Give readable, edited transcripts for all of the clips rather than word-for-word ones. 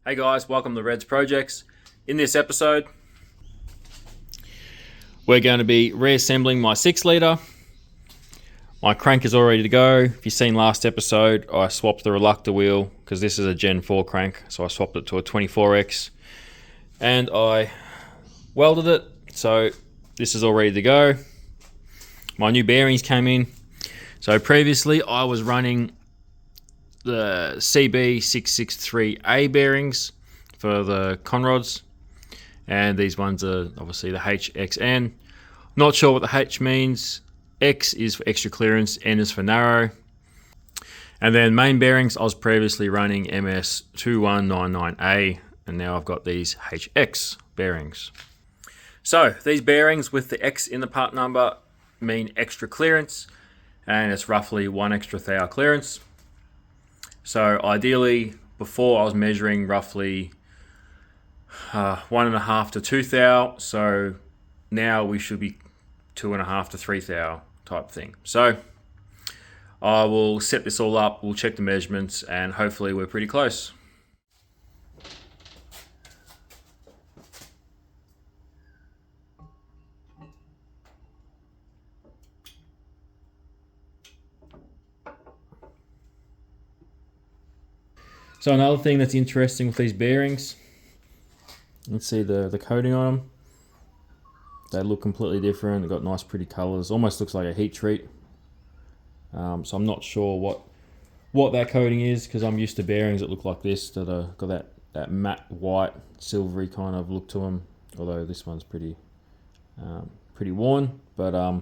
Hey guys, welcome to Reds Projects. In this episode, we're going to be reassembling my 6 litre. My crank is all ready to go. If you've seen last episode, I swapped the reluctor wheel because this is a Gen 4 crank, so I swapped it to a 24X and I welded it, so this is all ready to go. My new bearings came in. So previously I was running the CB663A bearings for the conrods, and these ones are obviously the HXN. Not sure what the H means. X is for extra clearance, N is for narrow. And then main bearings, I was previously running MS2199A, and now I've got these HX bearings. So these bearings with the X in the part number mean extra clearance, and it's roughly 1 extra thou clearance. So ideally, before I was measuring roughly 1.5 to 2 thou, so now we should be 2.5 to 3 thou type thing. So I will set this all up, we'll check the measurements, and hopefully we're pretty close. So another thing that's interesting with these bearings, let's see the coating on them. They look completely different. They've got nice pretty colors. Almost looks like a heat treat. So I'm not sure what that coating is, because I'm used to bearings that look like this, that are got that matte white silvery kind of look to them. Although this one's pretty worn, but I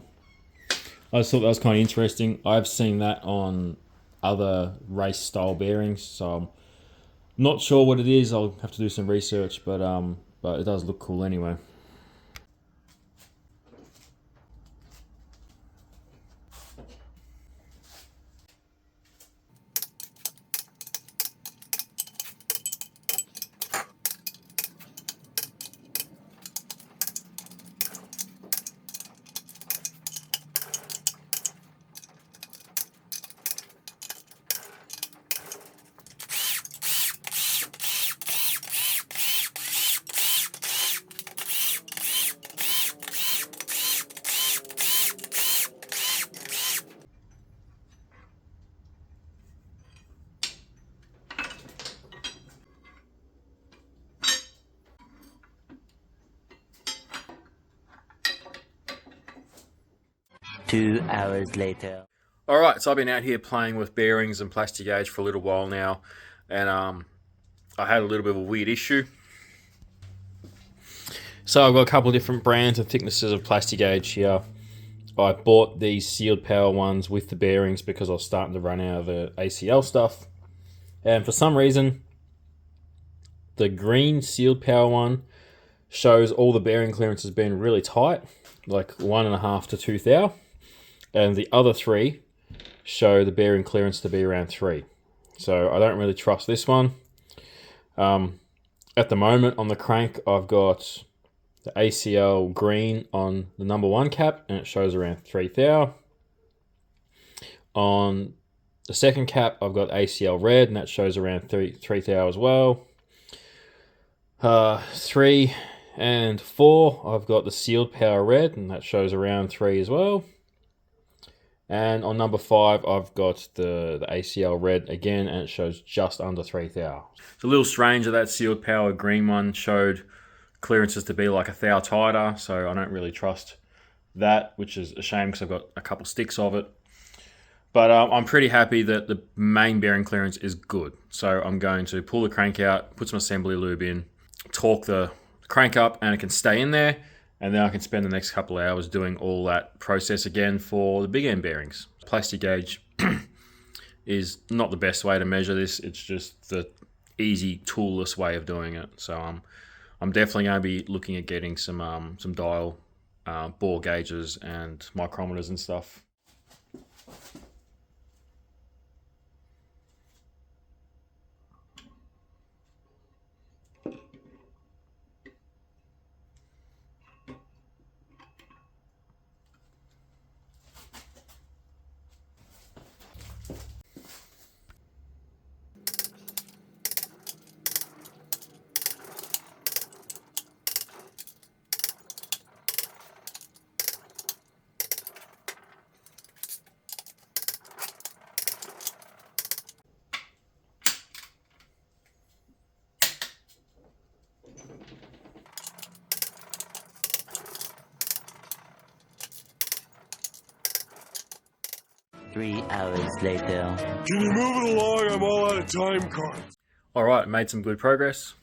just thought that was kind of interesting. I've seen that on other race style bearings, so I'm not sure what it is. I'll have to do some research, but it does look cool anyway. Two hours later. Alright, so I've been out here playing with bearings and plastic gauge for a little while now, and I had a little bit of a weird issue. So I've got a couple of different brands and thicknesses of plastic gauge here. I bought these sealed power ones with the bearings because I was starting to run out of the ACL stuff. And for some reason, the green sealed power one shows all the bearing clearances being really tight, like 1.5 to 2 thou. And the other 3 show the bearing clearance to be around 3. So I don't really trust this one. At the moment on the crank, I've got the ACL green on the number 1 cap, and it shows around 3 thou. On the second cap, I've got ACL red, and that shows around 3 thou as well. 3 and 4, I've got the sealed power red, and that shows around 3 as well. And on number 5, I've got the ACL red again, and it shows just under 3 thou. It's a little strange that sealed power green one showed clearances to be like 1 thou tighter, so I don't really trust that, which is a shame because I've got a couple sticks of it. But I'm pretty happy that the main bearing clearance is good. So I'm going to pull the crank out, put some assembly lube in, torque the crank up, and it can stay in there. And then I can spend the next couple of hours doing all that process again for the big end bearings. Plastic gauge is not the best way to measure this. It's just the easy, toolless way of doing it. So I'm definitely going to be looking at getting some dial bore gauges and micrometers and stuff. 3 hours later. Can you move it along? I'm all out of time cards. Alright, made some good progress.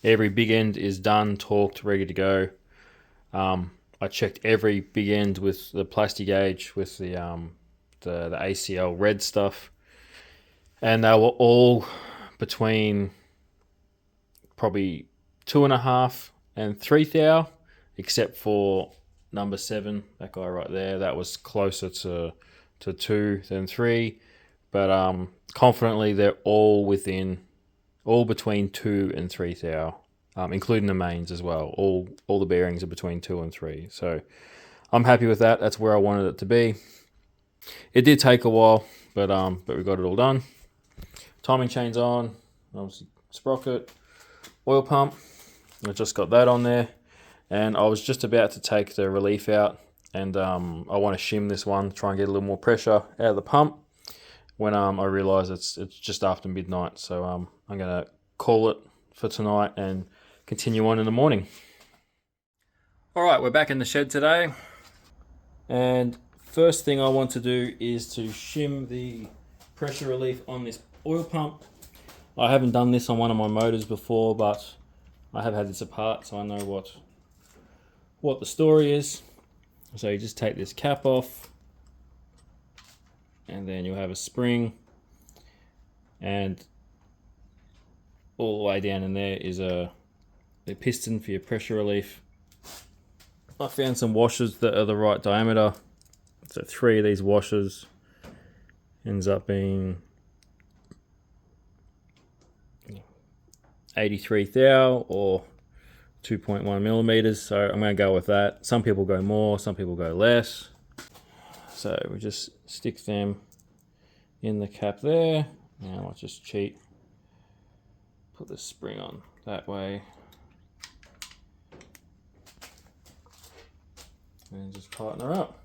Every big end is done, torqued, ready to go. I checked every big end with the plastic gauge with the ACL red stuff, and they were all between probably 2.5 and 3 thou, except for number 7, that guy right there. That was closer to 2 than 3, but confidently they're all between 2 and 3 thou. Including the mains as well. All the bearings are between 2 and 3. So I'm happy with that. That's where I wanted it to be. It did take a while, but we got it all done. Timing chain's on. Obviously sprocket, oil pump. I just got that on there, and I was just about to take the relief out, and I want to shim this one, try and get a little more pressure out of the pump. When I realise it's just after midnight, so I'm gonna call it for tonight and continue on in the morning. Alright, we're back in the shed today, and first thing I want to do is to shim the pressure relief on this oil pump. I haven't done this on one of my motors before, but I have had this apart, so I know what the story is. So you just take this cap off, and then you'll have a spring, and all the way down in there is a piston for your pressure relief. I found some washers that are the right diameter, so 3 of these washers ends up being 83 thou or 2.1 millimeters, so I'm going to go with that. Some people go more, some people go less, so we just stick them in the cap there. Now I'll just cheat, put the spring on that way, and just tighten her up.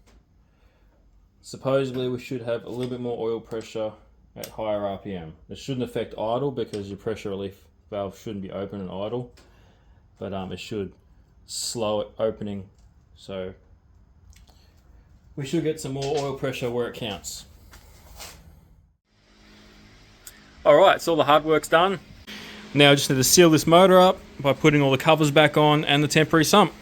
Supposedly we should have a little bit more oil pressure at higher RPM. It shouldn't affect idle because your pressure relief valve shouldn't be open and idle, but it should slow it opening, so we should get some more oil pressure where it counts. Alright, so all the hard work's done. Now I just need to seal this motor up by putting all the covers back on and the temporary sump.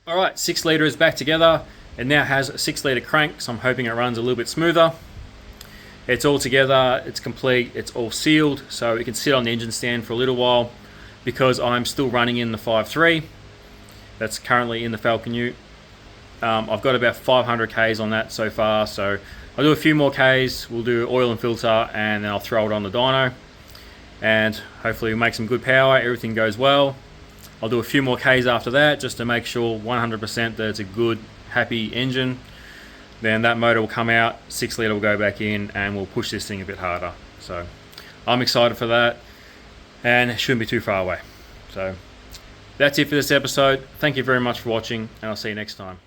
Alright, 6 litre is back together. It now has a 6 litre crank, so I'm hoping it runs a little bit smoother. It's all together, it's complete, it's all sealed, so it can sit on the engine stand for a little while because I'm still running in the 5.3 that's currently in the Falcon Ute. I've got about 500 Ks on that so far, so I'll do a few more Ks, we'll do oil and filter, and then I'll throw it on the dyno, and hopefully we'll make some good power, everything goes well. I'll do a few more Ks after that, just to make sure 100% that it's a good, happy engine. Then that motor will come out, 6 litre will go back in, and we'll push this thing a bit harder. So I'm excited for that, and it shouldn't be too far away. So that's it for this episode. Thank you very much for watching, and I'll see you next time.